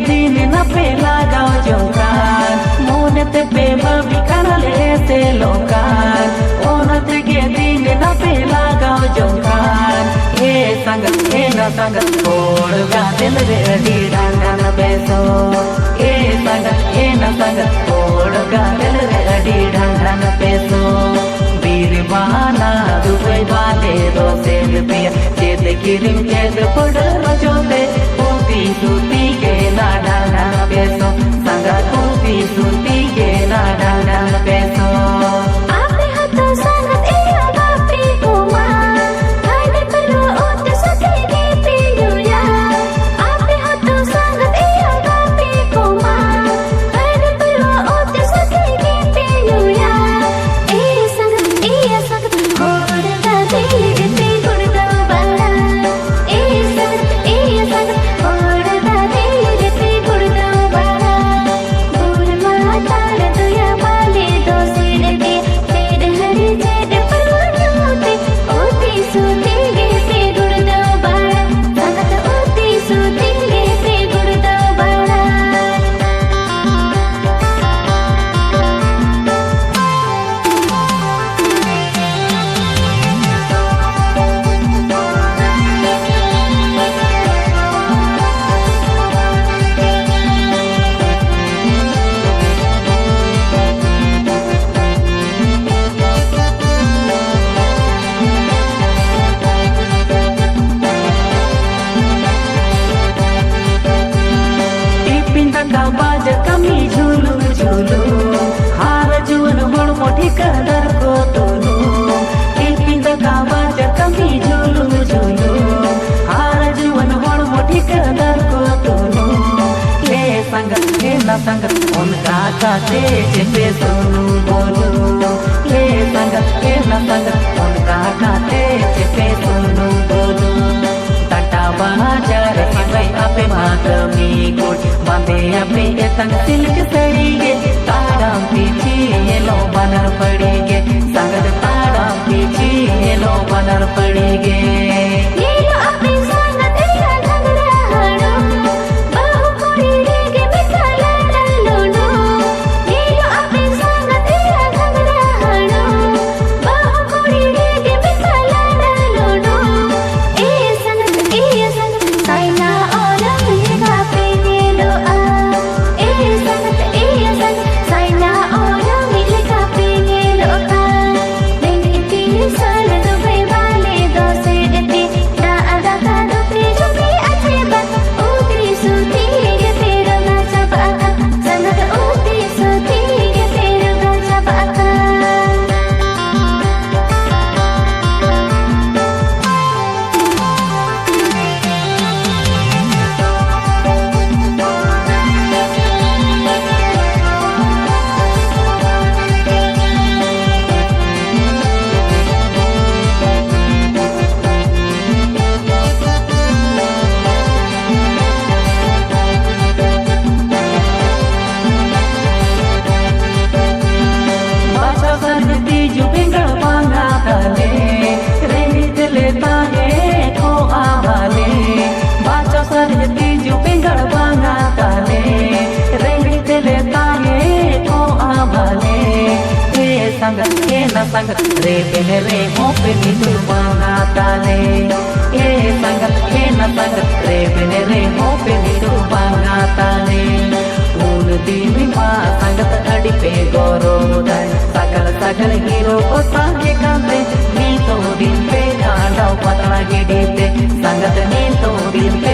दिन न पे लगाओ जोकार मोनत पे बबी खानले से लोकार ओनत के दिन न पे लगाओ जोकार हे संगत हे न संगत छोड़ गादिल रेडी डांडन बेसो हे संगत हे न संगत छोड़ गादिल रेडी डांडन बेसो बीरबाना दुबई वाले रोसे पिया चेत किरिम चेत पड़ जोते ऊती सूती के ना डांडा बेसो संगा ऊती सूती के ना डांडा बेसो आपे हाथों संगत एया बापी कुमा खाने परो ओत सके के पियुया आपे हाथों संगत एया बापी कुमा खाने परो ओत सके के पियुया ए संगत होड़ दा दिल ते गुण दा बाड़ा ए संगत होड़ दा दिल ते गुण दा बाड़ा गुण माता दुया वाले दो सिर के तेरे हरे जेड परवानोते ओती सूती गे ते गुण दा बाड़ा संगत ओती सूती गे ते गुण दा बाड़ा का बाज कमी झूलू झूलू हार जुवन बड़ मोठी कदर को तोलू पिंद का बाज कमी झूलू झूलू हार जुवन बड़ मोठी कदर को तोलू ले संगत ले न संगत उनका काते पे सोनू बोलू ले संगत ले न संगत उनका काते पे सोनू बोलू तटा बाजार भाई आपे मातमी गोट बांधे अपने तंग सिल्क सड़ीगे तारा पीछे ये लो बनर पड़ेगे संगत तारा पीछे ये लो बनर पड़ेगे ये लो अपने संगत तेरा घंगरा हाड़ो बाहु कोड़ी रेगे मिठाला डल्लोनो ये लो अपने संगत तेरा घंगरा हाड़ो बाहु कोड़ी रेगे मिठाला डल्लोनो ए संगत साइना और मेरा पे लो आ ए संगत साइना और मेरा पे लो आ मेरी तीन साल दुबई वाले दो से डटे ना आधा का दुपरी जो भी अच्छे बात उतरी सूती ये तेरा गाचा बाका संगत उतरी सूती ये तेरा गाचा बाका बाचा सरती जो पिंगल पांगा ताले रेंगी दिले तागे को आवाले बाचा सरती जो पिंगल पांगा ताले रेंगी दिले तागे को आवाले ए संगत के न संगत रे पेने रे हो पे नी तू पांगा ताले ए संगत के न संगत रे पेने रे हो पे नी तू पांगा ताले उन दिन मा संगत अड़ी पे गोरो दर सकल सकल हीरो को सांगे कांते नी तो दिन पे गांडा पतला गिडीते संगत नी तो दिन पे